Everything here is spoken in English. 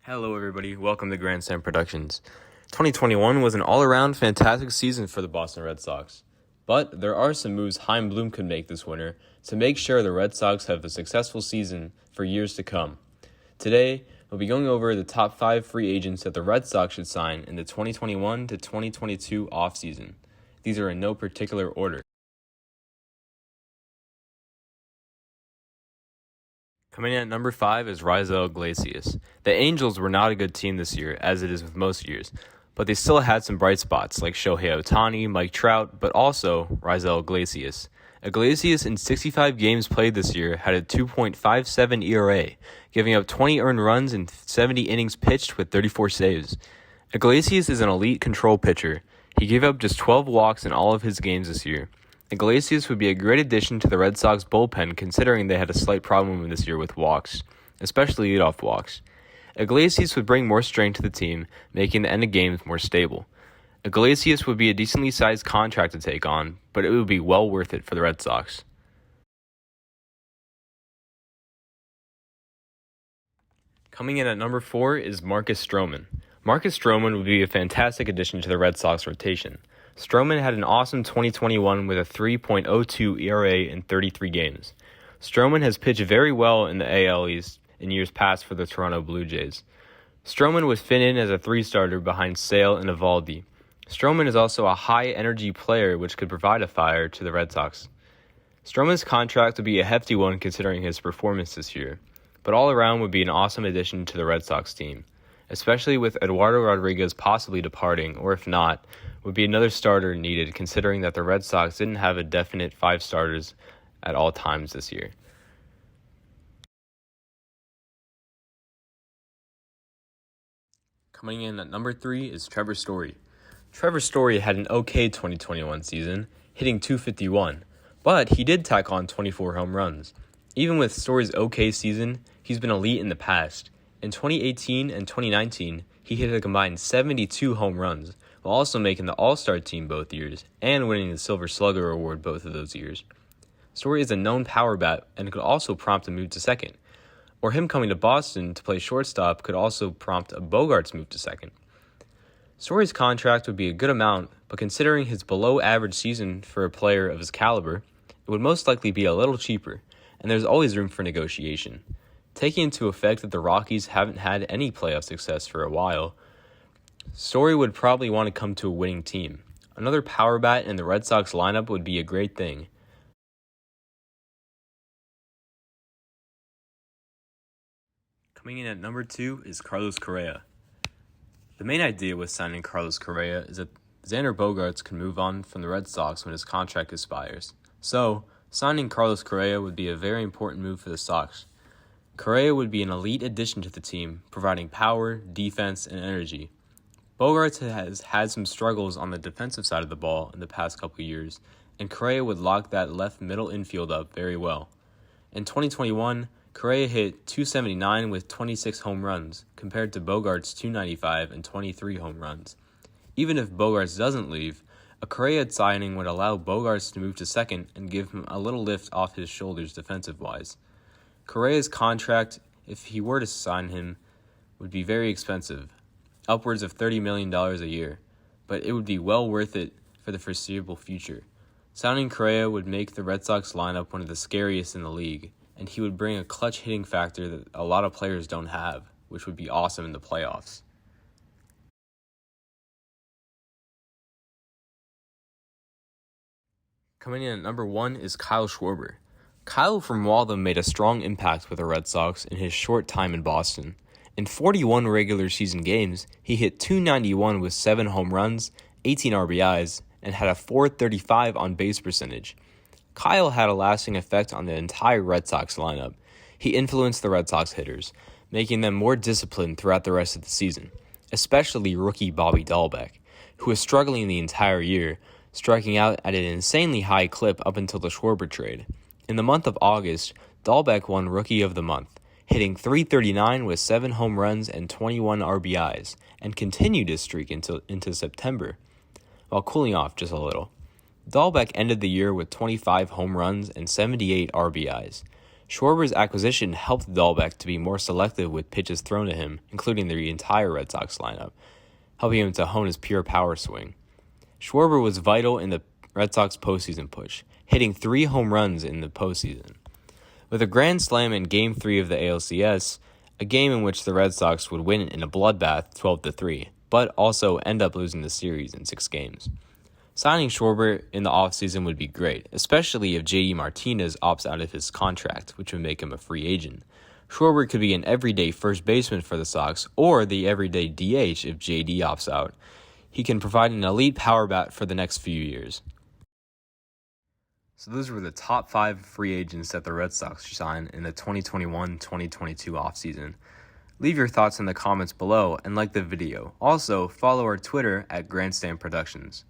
Hello everybody, welcome to Grandstand Productions. 2021 was an all-around fantastic season for the Boston Red Sox. But there are some moves Chaim could make this winter to make sure the Red Sox have a successful season for years to come. Today, we'll be going over the top 5 free agents that the Red Sox should sign in the 2021 to 2022 offseason. These are in no particular order. Coming in at number 5 is Rosl Iglesias. The Angels were not a good team this year, as it is with most years, but they still had some bright spots like Shohei Ohtani, Mike Trout, but also Rosl Iglesias. Iglesias in 65 games played this year had a 2.57 ERA, giving up 20 earned runs in 70 innings pitched with 34 saves. Iglesias is an elite control pitcher. He gave up just 12 walks in all of his games this year. Iglesias would be a great addition to the Red Sox bullpen considering they had a slight problem this year with walks, especially leadoff walks. Iglesias would bring more strength to the team, making the end of games more stable. Iglesias would be a decently sized contract to take on, but it would be well worth it for the Red Sox. Coming in at number 4 is Marcus Stroman. Marcus Stroman would be a fantastic addition to the Red Sox rotation. Stroman had an awesome 2021 with a 3.02 ERA in 33 games. Stroman has pitched very well in the AL East in years past for the Toronto Blue Jays. Stroman would fit in as a 3-starter behind Sale and Eovaldi. Stroman is also a high-energy player which could provide a fire to the Red Sox. Stroman's contract would be a hefty one considering his performance this year, but all around would be an awesome addition to the Red Sox team, especially with Eduardo Rodriguez possibly departing, or if not, would be another starter needed considering that the Red Sox didn't have a definite 5 starters at all times this year. Coming in at number 3 is Trevor Story. Trevor Story had an okay 2021 season, hitting .251, but he did tack on 24 home runs. Even with Story's okay season, he's been elite in the past. In 2018 and 2019, he hit a combined 72 home runs, while also making the All-Star team both years and winning the Silver Slugger Award both of those years. Story is a known power bat and could also prompt a move to second, or him coming to Boston to play shortstop could also prompt a Bogarts move to second. Story's contract would be a good amount, but considering his below-average season for a player of his caliber, it would most likely be a little cheaper, and there's always room for negotiation. Taking into effect that the Rockies haven't had any playoff success for a while, Story would probably want to come to a winning team. Another power bat in the Red Sox lineup would be a great thing. Coming in at number 2 is Carlos Correa. The main idea with signing Carlos Correa is that Xander Bogaerts can move on from the Red Sox when his contract expires. So, signing Carlos Correa would be a very important move for the Sox. Correa would be an elite addition to the team, providing power, defense, and energy. Bogaerts has had some struggles on the defensive side of the ball in the past couple years, and Correa would lock that left middle infield up very well. In 2021, Correa hit .279 with 26 home runs, compared to Bogaerts' .295 and 23 home runs. Even if Bogaerts doesn't leave, a Correa signing would allow Bogaerts to move to second and give him a little lift off his shoulders defensive-wise. Correa's contract, if he were to sign him, would be very expensive, upwards of $30 million a year, but it would be well worth it for the foreseeable future. Signing Correa would make the Red Sox lineup one of the scariest in the league, and he would bring a clutch hitting factor that a lot of players don't have, which would be awesome in the playoffs. Coming in at number 1 is Kyle Schwarber. Kyle from Waltham made a strong impact with the Red Sox in his short time in Boston. In 41 regular season games, he hit .291 with 7 home runs, 18 RBIs, and had a .435 on-base percentage. Kyle had a lasting effect on the entire Red Sox lineup. He influenced the Red Sox hitters, making them more disciplined throughout the rest of the season, especially rookie Bobby Dahlbeck, who was struggling the entire year, striking out at an insanely high clip up until the Schwarber trade. In the month of August, Dahlbeck won Rookie of the Month, hitting .339 with 7 home runs and 21 RBIs, and continued his streak into September, while cooling off just a little. Dahlbeck ended the year with 25 home runs and 78 RBIs. Schwarber's acquisition helped Dahlbeck to be more selective with pitches thrown to him, including the entire Red Sox lineup, helping him to hone his pure power swing. Schwarber was vital in the Red Sox postseason push, hitting 3 home runs in the postseason. With a grand slam in Game 3 of the ALCS, a game in which the Red Sox would win in a bloodbath 12-3, but also end up losing the series in 6 games. Signing Schwarber in the offseason would be great, especially if J.D. Martinez opts out of his contract, which would make him a free agent. Schwarber could be an everyday first baseman for the Sox, or the everyday DH if J.D. opts out. He can provide an elite power bat for the next few years. So those were the top 5 free agents that the Red Sox signed in the 2021-2022 offseason. Leave your thoughts in the comments below and like the video. Also, follow our Twitter at Grandstand Productions.